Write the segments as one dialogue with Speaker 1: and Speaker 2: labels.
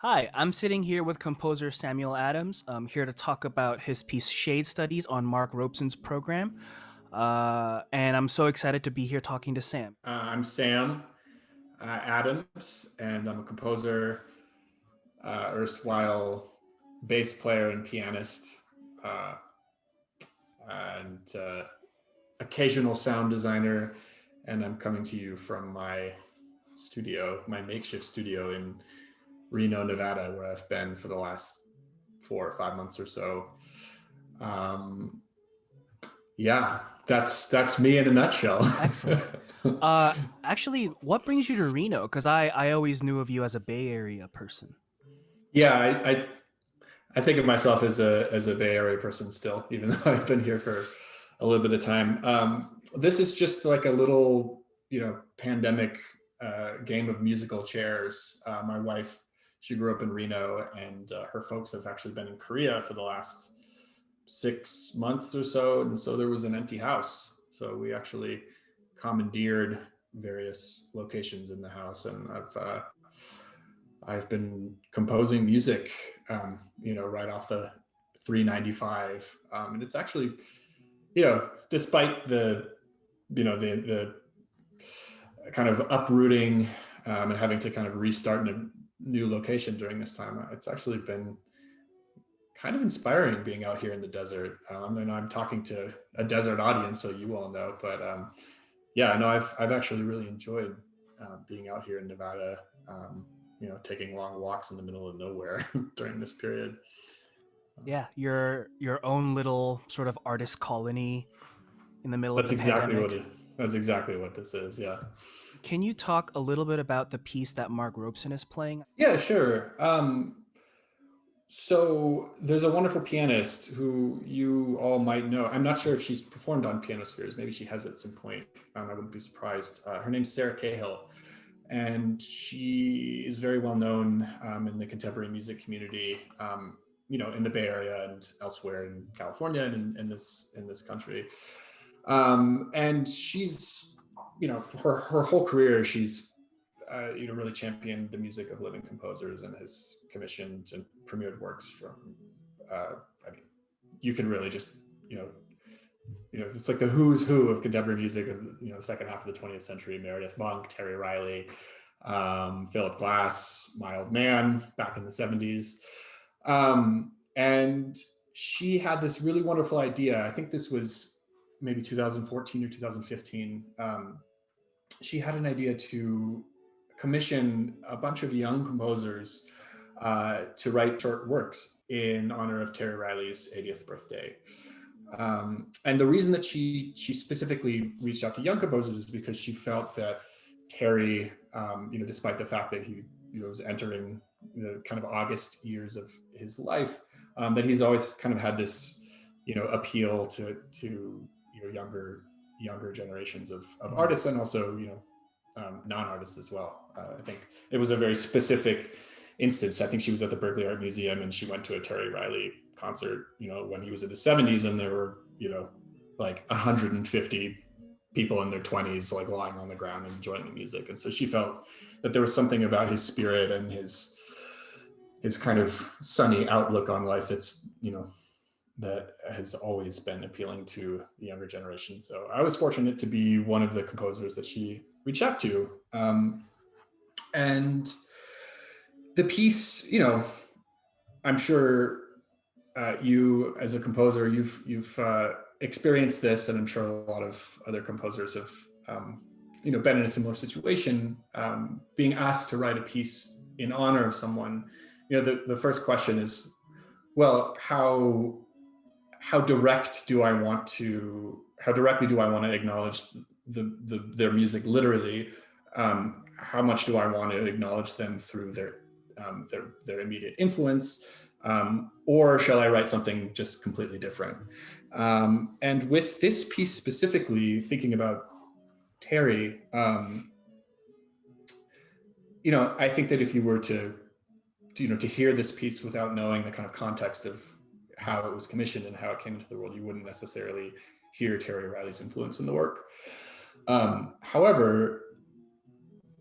Speaker 1: Hi, I'm sitting here with composer Samuel Adams. I'm here to talk about his piece Shade Studies on Mark Robeson's program. And I'm so excited to be here talking to Sam.
Speaker 2: I'm Sam Adams, and I'm a composer, erstwhile bass player and pianist, uh, and occasional sound designer. And I'm coming to you from my studio, my makeshift studio in Reno, Nevada, where I've been for the last 4 or 5 months or so. Um, yeah, that's me in a nutshell.
Speaker 1: Excellent. Uh, Actually, what brings you to Reno? Because I always knew of you as a Bay Area person.
Speaker 2: yeah, I think of myself as a Bay Area person still, even though I've been here for a little bit of time. This is just like a little, pandemic game of musical chairs. My wife, she grew up in Reno, and her folks have actually been in Korea for the last 6 months or so, and so there was an empty house. So we actually commandeered various locations in the house, and I've been composing music, right off the 395, and it's actually, despite the kind of uprooting, and having to kind of restart in a new location during this time, it's actually been kind of inspiring being out here in the desert. And I'm talking to a desert audience, so you all know, but yeah, no, I've actually really enjoyed being out here in Nevada. Taking long walks in the middle of nowhere during this period.
Speaker 1: Yeah, your own little sort of artist colony in the middle of
Speaker 2: That's
Speaker 1: the
Speaker 2: exactly what
Speaker 1: pandemic.
Speaker 2: it. That's exactly what this is. Yeah.
Speaker 1: Can you talk a little bit about the piece that Mark Robeson is playing?
Speaker 2: Yeah, sure. So there's a wonderful pianist who you all might know. I'm not sure if she's performed on PianoSpheres. Maybe she has at some point. I wouldn't be surprised. Her name's Sarah Cahill, and she is very well known in the contemporary music community. In the Bay Area and elsewhere in California and in this country. And she's, her whole career, she's really championed the music of living composers and has commissioned and premiered works from. I mean, you can really just you know it's like the who's who of contemporary music of the second half of the 20th century: Meredith Monk, Terry Riley, Philip Glass, my old man back in the 70s, and she had this really wonderful idea. I think this was maybe 2014 or 2015. She had an idea to commission a bunch of young composers to write short works in honor of Terry Riley's 80th birthday. And the reason that she specifically reached out to young composers is because she felt that Terry, despite the fact that he was entering the kind of August years of his life, that he's always kind of had this, appeal to younger generations of
Speaker 1: Mhm.
Speaker 2: artists, and also non-artists as well. I think it was a very specific instance. I think she was at the Berkeley Art Museum and she went to a Terry Riley concert, when he was in his 70s, and there were, like 150 people in their 20s, like lying on the ground and enjoying the music. And so she felt that there was something about his spirit and his kind of sunny outlook on life that has always been appealing to the younger generation. So I was fortunate to be one of the composers that she reached out to. And the piece, I'm sure you as a composer, you've experienced this, and I'm sure a lot of other composers have, been in a similar situation, being asked to write a piece in honor of someone. The first question is, well, how direct do I want to how directly do I want to acknowledge their music literally? How much do I want to acknowledge them through their immediate influence? Or shall I write something just completely different? And with this piece specifically, thinking about Terry, I think that if you were to hear this piece without knowing the kind of context of how it was commissioned and how it came into the world, you wouldn't necessarily hear Terry Riley's influence in the work. However,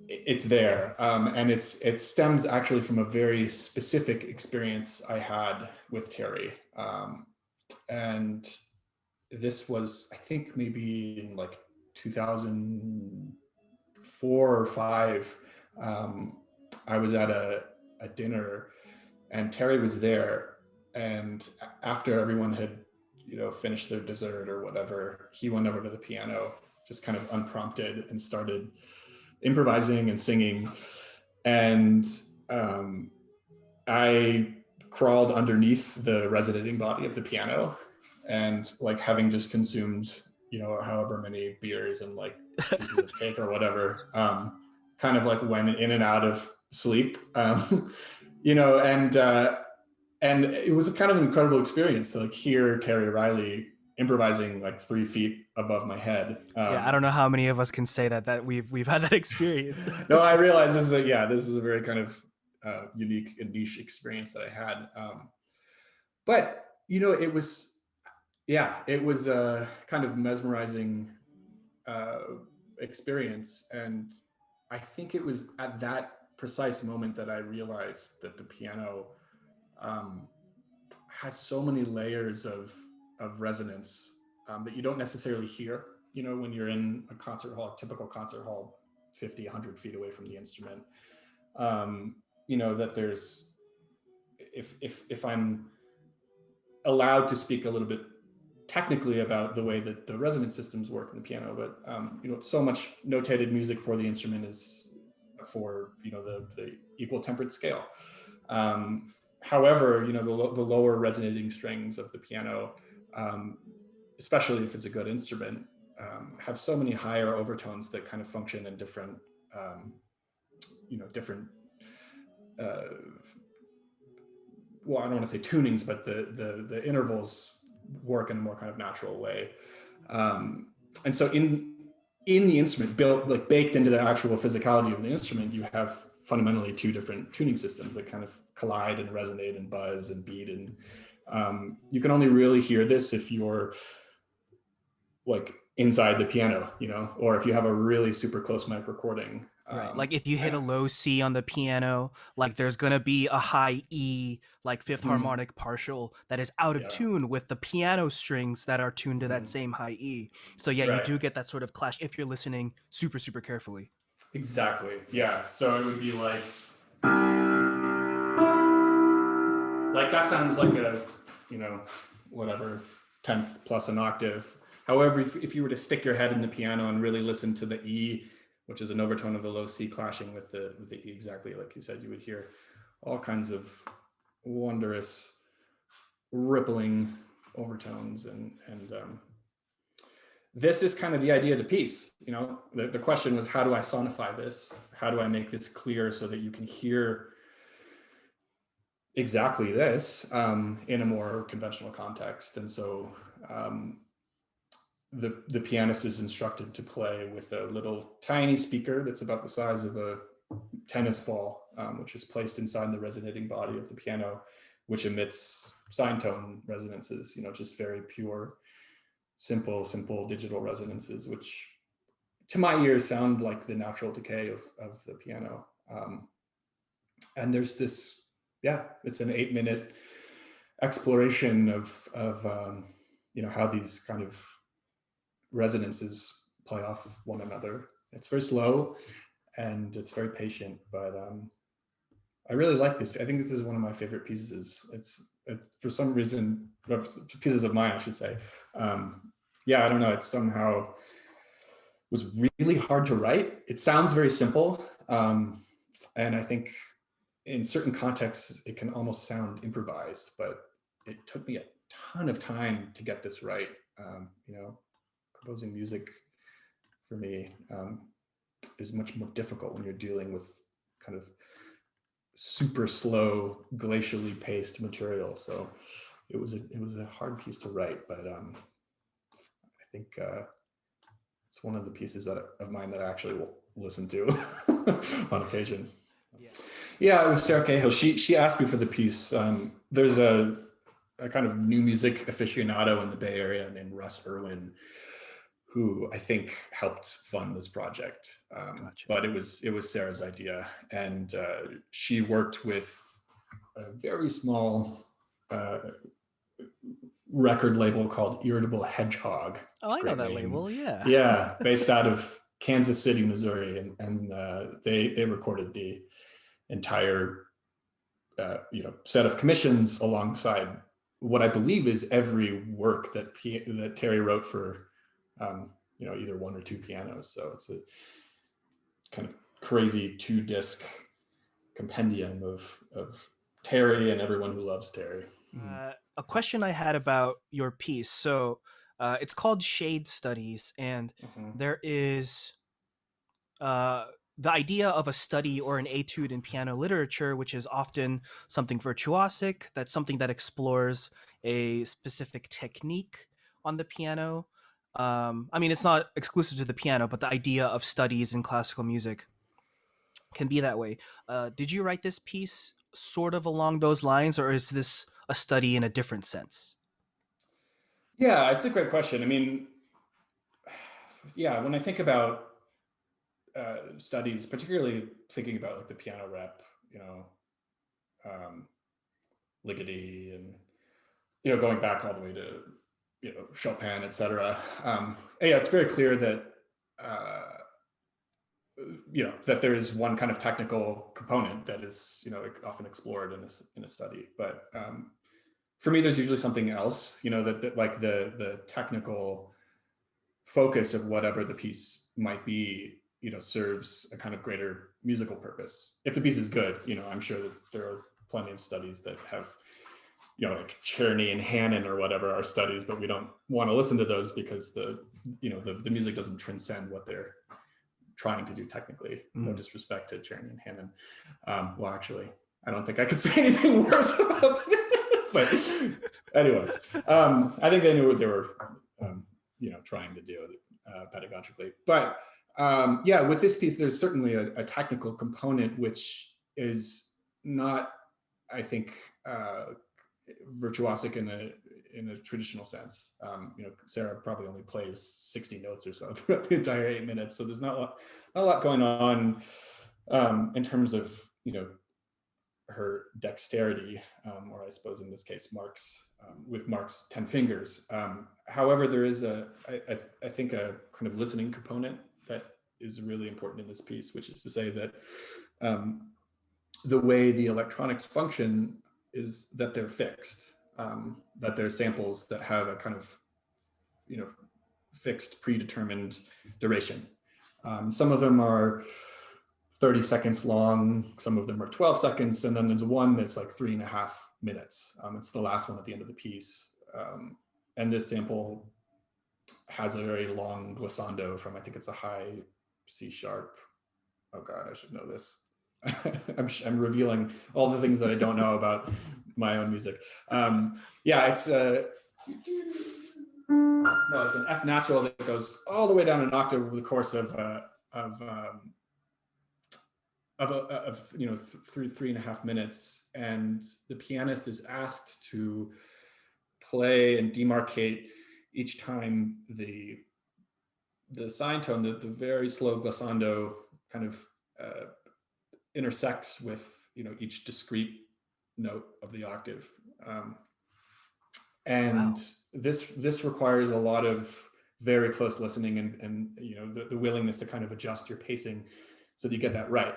Speaker 2: it's there, and it stems actually from a very specific experience I had with Terry, and this was, I think, maybe in like 2004 or five. Um, I was at a dinner, and Terry was there, and after everyone had, finished their dessert or whatever, he went over to the piano, just kind of unprompted, and started improvising and singing. And um, I crawled underneath the resonating body of the piano, and like, having just consumed, however many beers and like pieces of cake or whatever, kind of like went in and out of sleep, you know, and it was a kind of an incredible experience to like hear Terry Riley improvising like 3 feet above my head.
Speaker 1: Yeah, I don't know how many of us can say that we've had that experience.
Speaker 2: No, I realize this is a very kind of unique and niche experience that I had. But it was, it was a kind of mesmerizing uh, experience, and I think it was at that precise moment that I realized that the piano um, has so many layers of resonance that you don't necessarily hear. When you're in a concert hall, a typical concert hall, 50, 100 feet away from the instrument. That there's, if I'm allowed to speak a little bit technically about the way that the resonance systems work in the piano, but so much notated music for the instrument is for the equal tempered scale. However, the lower resonating strings of the piano, especially if it's a good instrument, have so many higher overtones that kind of function in different, different. Well, I don't want to say tunings, but the intervals work in a more kind of natural way. And so in the instrument, built, like, baked into the actual physicality of the instrument, you have fundamentally two different tuning systems that kind of collide and resonate and buzz and beat. And you can only really hear this if you're like inside the piano, or if you have a really super close mic recording.
Speaker 1: Right. Like if you hit a low C on the piano, like there's going to be a high E, like fifth
Speaker 2: Mhm.
Speaker 1: harmonic partial that is out of
Speaker 2: Yeah.
Speaker 1: tune with the piano strings that are tuned to that
Speaker 2: Mhm.
Speaker 1: same high E. So yeah, you
Speaker 2: Right.
Speaker 1: do get that sort of clash if you're listening super, super carefully.
Speaker 2: Exactly. Yeah. So it would be like that sounds like a, whatever, 10th plus an octave. However, if you were to stick your head in the piano and really listen to the E, which is an overtone of the low C clashing with the E, exactly like you said, you would hear all kinds of wondrous rippling overtones. And this is kind of the idea of the piece. The question was, how do I sonify this? How do I make this clear so that you can hear exactly this in a more conventional context? And so the pianist is instructed to play with a little tiny speaker that's about the size of a tennis ball, which is placed inside the resonating body of the piano, which emits sine tone resonances, just very pure, simple digital resonances, which to my ears sound like the natural decay of the piano. And there's this, it's an 8-minute exploration of how these kind of resonances play off one another. It's very slow and it's very patient, but I really like this. I think this is one of my favorite pieces. It's for some reason, pieces of mine, I should say. I don't know. It somehow was really hard to write. It sounds very simple, and I think in certain contexts it can almost sound improvised. But it took me a ton of time to get this right. Composing music for me is much more difficult when you're dealing with kind of super slow, glacially paced material. So it was a hard piece to write, but I think it's one of the pieces of mine that I actually will listen to on occasion.
Speaker 1: Yeah.
Speaker 2: Yeah, it was Sarah Cahill. She asked me for the piece. There's a kind of new music aficionado in the Bay Area named Russ Irwin, who I think helped fund this project.
Speaker 1: Gotcha.
Speaker 2: But it was Sarah's idea, and she worked with a very small uh, record label called Irritable Hedgehog.
Speaker 1: Oh, I know
Speaker 2: Great
Speaker 1: that
Speaker 2: name.
Speaker 1: label. Yeah.
Speaker 2: Yeah, based out of Kansas City, Missouri, and they recorded the entire set of commissions alongside what I believe is every work that Terry wrote for either one or two pianos. So it's a kind of crazy 2-disc compendium of Terry and everyone who loves Terry. Mm-hmm.
Speaker 1: A question I had about your piece. So it's called Shade Studies, and
Speaker 2: Mm-hmm.
Speaker 1: there is uh, the idea of a study or an etude in piano literature, which is often something virtuosic, that's something that explores a specific technique on the piano. I mean, it's not exclusive to the piano, but the idea of studies in classical music can be that way. Did you write this piece sort of along those lines, or is this a study in a different sense?
Speaker 2: Yeah, it's a great question. I mean, yeah, when I think about studies, particularly thinking about like the piano rep, um, Ligeti, and going back all the way to Chopin, etc. Yeah, it's very clear that uh, that there is one kind of technical component that is often explored in a study, but for me, there's usually something else, that like the technical focus of whatever the piece might be, serves a kind of greater musical purpose. If the piece is good, I'm sure that there are plenty of studies that have, like Czerny and Hannon or whatever are studies, but we don't want to listen to those because the music doesn't transcend what they're trying to do technically. No disrespect to Czerny and Hannon. Well, actually, I don't think I could say anything worse about them. But anyways, I think they knew what they were, trying to do pedagogically. But yeah, with this piece, there's certainly a technical component, which is not, I think, virtuosic in a traditional sense. Sarah probably only plays 60 notes or so throughout the entire 8 minutes, so there's not a lot going on in terms of her dexterity, or I suppose in this case with Mark's 10 fingers. However, there is I think a kind of listening component that is really important in this piece, which is to say that the way the electronics function is that they're fixed, that they're samples that have a kind of fixed predetermined duration. Some of them are 30 seconds long, some of them are 12 seconds, and then there's one that's like 3.5 minutes. It's the last one at the end of the piece. And this sample has a very long glissando from, I think it's a high C sharp. Oh God, I should know this. I'm revealing all the things that I don't know about my own music. Yeah, it's no, it's an F natural that goes all the way down an octave over the course of through 3.5 minutes, and the pianist is asked to play and demarcate each time the sine tone, the very slow glissando kind of intersects with each discrete note of the octave, and
Speaker 1: Wow.
Speaker 2: this requires a lot of very close listening and the willingness to kind of adjust your pacing so that you get that right.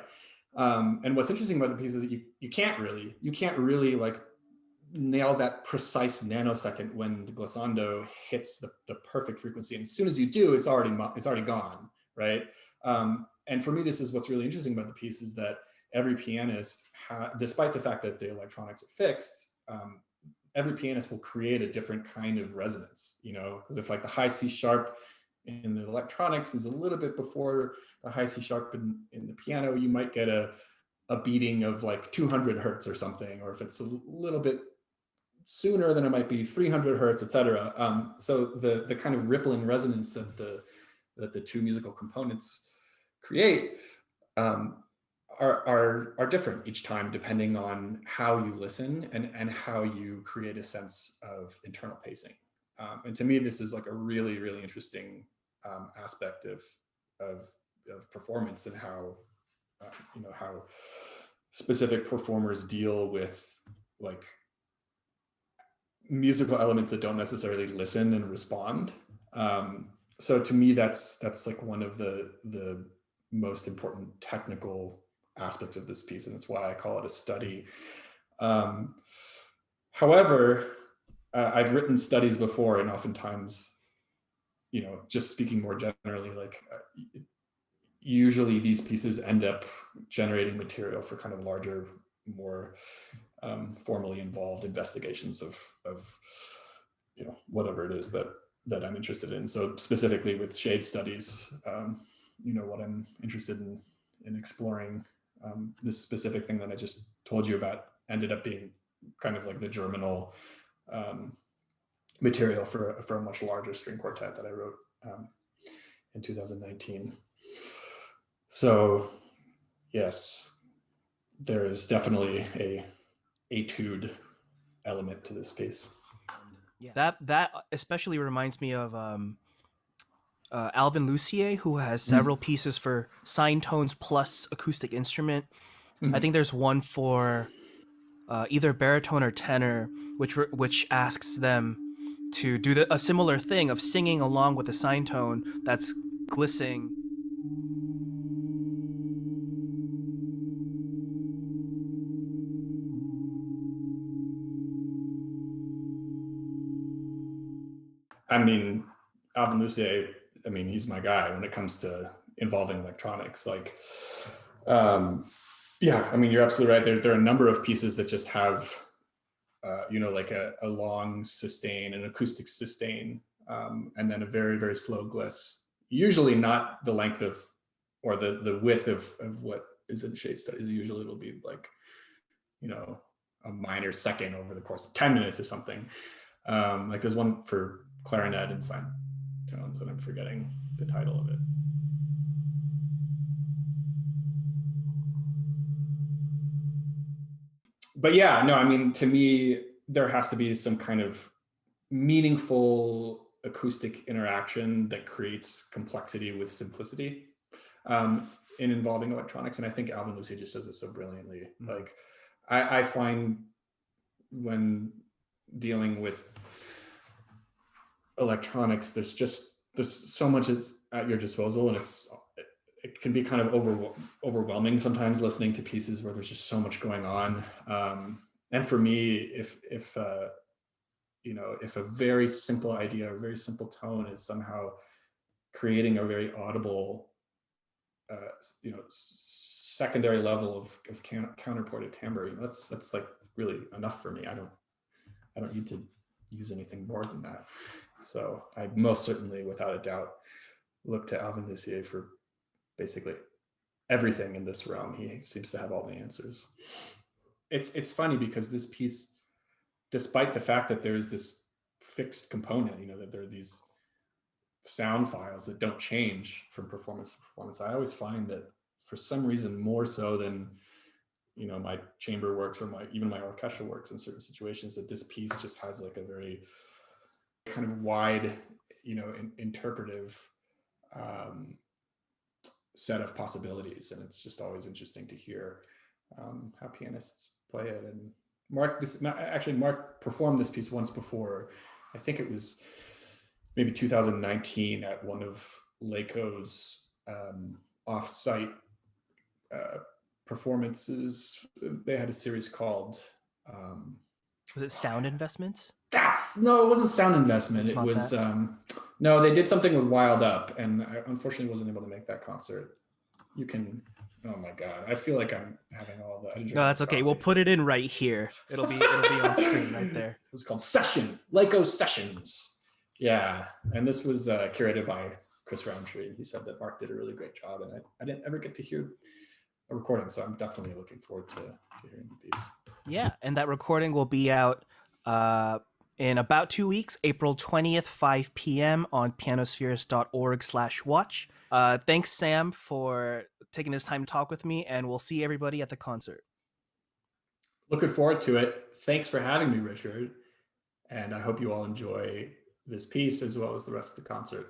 Speaker 2: And what's interesting about the piece is that you can't really like nail that precise nanosecond when the glissando hits the perfect frequency. And as soon as you do, it's already gone, right? And for me, this is what's really interesting about the piece, is that every pianist, despite the fact that the electronics are fixed, every pianist will create a different kind of resonance, because if like the high C sharp in the electronics is a little bit before the high C sharp in the piano, you might get a beating of like 200 hertz or something, or if it's a little bit sooner, then it might be 300 hertz, etc. So the kind of rippling resonance that the two musical components create are different each time, depending on how you listen and how you create a sense of internal pacing. And to me, this is like a really, really interesting aspect of of performance, and how how specific performers deal with like musical elements that don't necessarily listen and respond. So to me, that's like one of the most important technical aspects of this piece, and that's why I call it a study. Um, However, I've written studies before, and oftentimes, just speaking more generally, like usually these pieces end up generating material for kind of larger, more formally involved investigations of whatever it is that I'm interested in. So specifically with shade studies, what I'm interested in exploring, this specific thing that I just told you about ended up being kind of like the germinal material for a much larger string quartet that I wrote in 2019. So yes, there is definitely a etude element to this piece.
Speaker 1: Yeah, that especially reminds me of Alvin Lucier, who has several pieces for sine tones plus acoustic instrument. I think there's one for either baritone or tenor, which asks them to do a similar thing of singing along with a sine tone that's glissing.
Speaker 2: I mean, Alvin Lucier, I mean, he's my guy when it comes to involving electronics. Like, yeah, I mean, you're absolutely right. There are a number of pieces that just have, like a long sustain, an acoustic sustain, and then a very, very slow gliss. Usually not the length of, or the width of what is in shade studies. Usually it'll be like, a minor second over the course of 10 minutes or something. Like there's one for clarinet and sine tones, and I'm forgetting the title of it. But yeah, no, I mean, to me, there has to be some kind of meaningful acoustic interaction that creates complexity with simplicity, in involving electronics. And I think Alvin Lucier just does it so brilliantly. Like, I find when dealing with electronics, there's so much is at your disposal, and it can be kind of overwhelming sometimes listening to pieces where there's just so much going on. And for me, if a very simple idea or a very simple tone is somehow creating a very audible, secondary level of counterpointed timbre, that's like really enough for me. I don't need to use anything more than that. So I most certainly, without a doubt, look to Alvin Lucier for basically everything in this realm. He seems to have all the answers. It's funny because this piece, despite the fact that there's this fixed component, that there are these sound files that don't change from performance to performance, I always find that for some reason, more so than my chamber works or even my orchestral works in certain situations, that this piece just has like a very kind of wide, interpretive set of possibilities, and it's just always interesting to hear how pianists play it. And Mark performed this piece once before. I think it was maybe 2019 at one of Laco's off-site performances. They had a series called
Speaker 1: Was it Sound Investments?
Speaker 2: No, it wasn't Sound Investment.
Speaker 1: It's
Speaker 2: It
Speaker 1: not
Speaker 2: was
Speaker 1: that.
Speaker 2: no, they did something with Wild Up, and I unfortunately wasn't able to make that concert. You can. Oh my god, I feel like I'm having all the.
Speaker 1: No, that's okay. We'll put it in right here. It'll be on screen right there.
Speaker 2: It was called Lyco Sessions. Yeah, and this was curated by Chris Roundtree. He said that Mark did a really great job, and I didn't ever get to hear a recording, so I'm definitely looking forward to hearing the piece.
Speaker 1: Yeah, and that recording will be out in about 2 weeks, April 20th, 5 p.m. on pianospheres.org/watch. Thanks, Sam, for taking this time to talk with me, and we'll see everybody at the concert.
Speaker 2: Looking forward to it. Thanks for having me, Richard. And I hope you all enjoy this piece as well as the rest of the concert.